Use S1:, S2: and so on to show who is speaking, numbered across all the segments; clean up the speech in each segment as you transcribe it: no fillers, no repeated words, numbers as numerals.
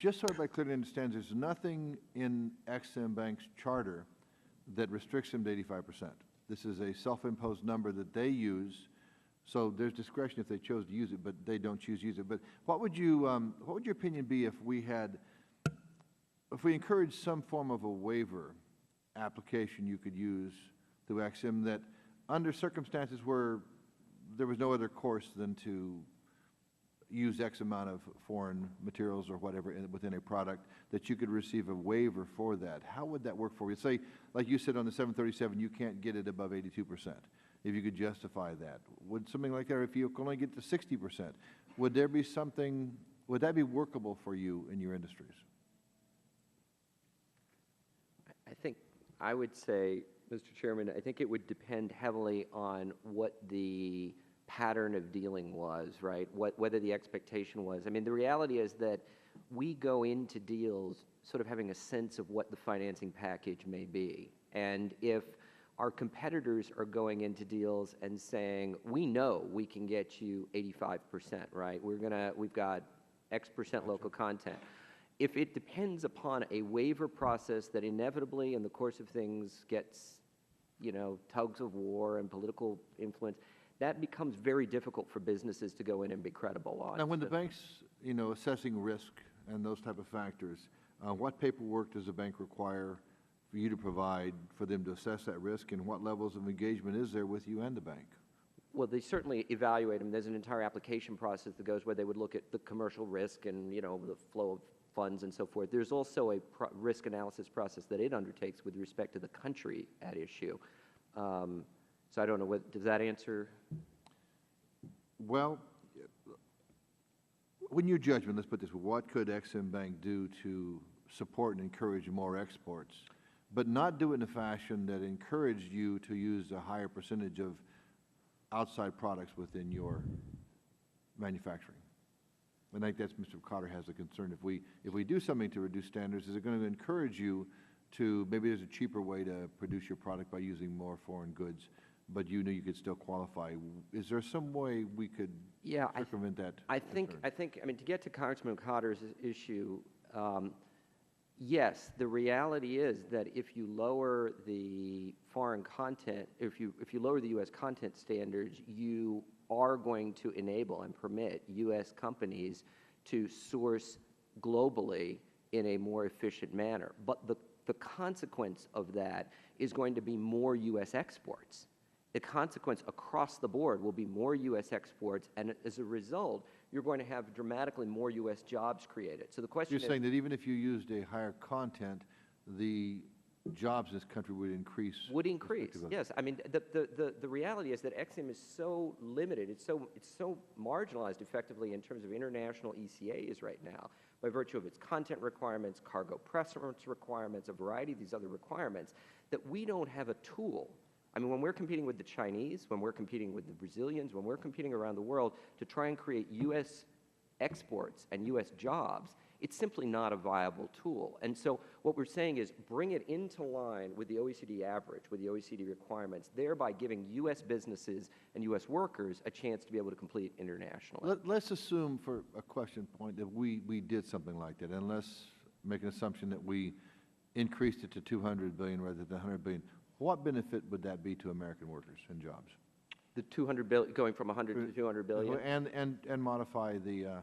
S1: just so everybody clearly understands, there's nothing in Ex-Im Bank's charter that restricts them to 85%. This is a self-imposed number that they use, so there's discretion if they chose to use it, but they don't choose to use it. But what would your opinion be if we encouraged some form of a waiver application you could use through Ex-Im that under circumstances where there was no other course than to use X amount of foreign materials or whatever within a product, that you could receive a waiver for that? How would that work for you? Say, like you said on the 737, you can't get it above 82%. If you could justify that, would something like that, if you can only get to 60%, would there be something, would that be workable for you in your industries?
S2: I think I would say, Mr. Chairman, I think it would depend heavily on what the pattern of dealing was, right? Whether the expectation was. I mean, the reality is that we go into deals sort of having a sense of what the financing package may be. And if our competitors are going into deals and saying, we know we can get you 85%, right? We've got X% local content. If it depends upon a waiver process that inevitably in the course of things gets, tugs of war and political influence, that becomes very difficult for businesses to go in and be credible on.
S1: Now, when the bank's, assessing risk and those type of factors, what paperwork does the bank require for you to provide for them to assess that risk, and what levels of engagement is there with you and the bank?
S2: Well, they certainly evaluate them. There's an entire application process that goes where they would look at the commercial risk and, the flow of funds and so forth. There's also a risk analysis process that it undertakes with respect to the country at issue. So I don't know, does that answer?
S1: Well, in your judgment, let's put this, what could Ex-Im Bank do to support and encourage more exports, but not do it in a fashion that encouraged you to use a higher percentage of outside products within your manufacturing? And I think that's Mr. Cotter has a concern. If we do something to reduce standards, is it going to encourage you to, maybe there's a cheaper way to produce your product by using more foreign goods, but you could still qualify? Is there some way we could circumvent that?
S2: I think, to get to Congressman Cotter's issue, yes, the reality is that if you lower the foreign content, if you lower the U.S. content standards, you are going to enable and permit U.S. companies to source globally in a more efficient manner. But the consequence of that is going to be more U.S. exports. The consequence across the board will be more U.S. exports, and as a result, you're going to have dramatically more U.S. jobs created. So the question is...
S1: You're saying that even if you used a higher content, the jobs in this country would increase?
S2: Would increase, yes. I mean, the reality is that Ex-Im is so limited, it's so marginalized effectively in terms of international ECAs right now by virtue of its content requirements, cargo preference requirements, a variety of these other requirements, that we don't have a tool. I mean, when we're competing with the Chinese, when we're competing with the Brazilians, when we're competing around the world to try and create U.S. exports and U.S. jobs, it's simply not a viable tool. And so what we're saying is bring it into line with the OECD average, with the OECD requirements, thereby giving U.S. businesses and U.S. workers a chance to be able to compete internationally.
S1: Let's assume for a question point that we did something like that, and let's make an assumption that we increased it to $200 billion rather than $100 billion. What benefit would that be to American workers and jobs?
S2: The 200 billion, going from 100 to 200 billion?
S1: And modify the...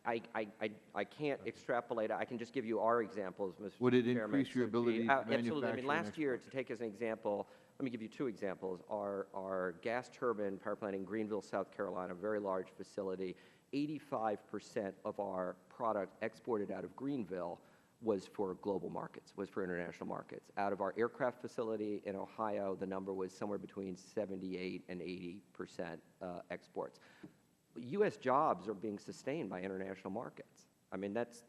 S2: I can't extrapolate. I can just give you our examples, Mr.
S1: Would it
S2: Chairman.
S1: increase your ability to manufacture?
S2: Absolutely. I mean, last year, to take as an example, let me give you two examples. Our gas turbine power plant in Greenville, South Carolina, a very large facility, 85% of our product exported out of Greenville was for global markets, was for international markets. Out of our aircraft facility in Ohio, the number was somewhere between 78 and 80% exports. U.S. jobs are being sustained by international markets. I mean, that's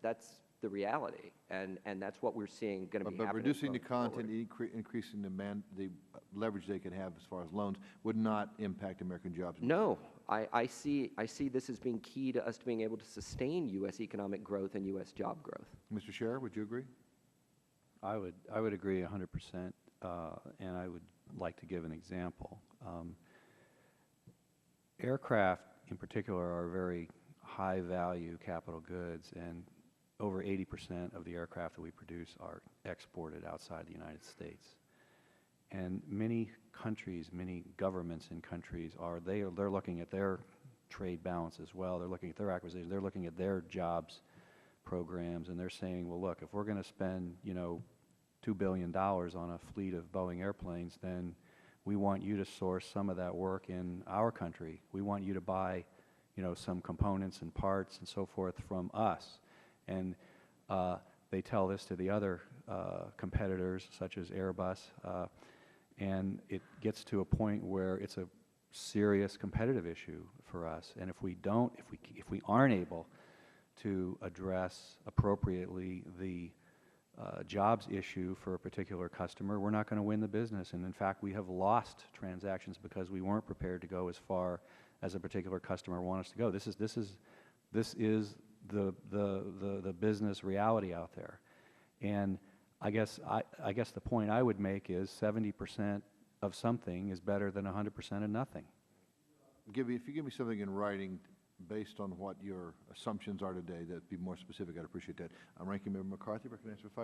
S2: the reality, and that's what we're seeing going to be happening.
S1: But reducing the content, increasing the leverage they could have as far as loans would not impact American jobs?
S2: No. I see this as being key to us being able to sustain U.S. economic growth and U.S. job growth.
S1: Mr. Scherer, would you agree?
S3: I would agree 100%, and I would like to give an example. Aircraft, in particular, are very high-value capital goods, and over 80% of the aircraft that we produce are exported outside the United States. And many countries, many governments in countries they're looking at their trade balance as well. They're looking at their acquisitions. They're looking at their jobs programs, and they're saying, well, look, if we're going to spend, $2 billion on a fleet of Boeing airplanes, then we want you to source some of that work in our country. We want you to buy, some components and parts and so forth from us. And they tell this to the other competitors, such as Airbus, and it gets to a point where it's a serious competitive issue for us. And if we aren't able to address appropriately the jobs issue for a particular customer, we're not going to win the business. And in fact, we have lost transactions because we weren't prepared to go as far as a particular customer wants us to go. This is the business reality out there. And I guess the point I would make is 70% of something is better than 100% of nothing.
S1: If you give me something in writing based on what your assumptions are today, that'd be more specific, I'd appreciate that. Ranking Member McCarthy, recognized for 5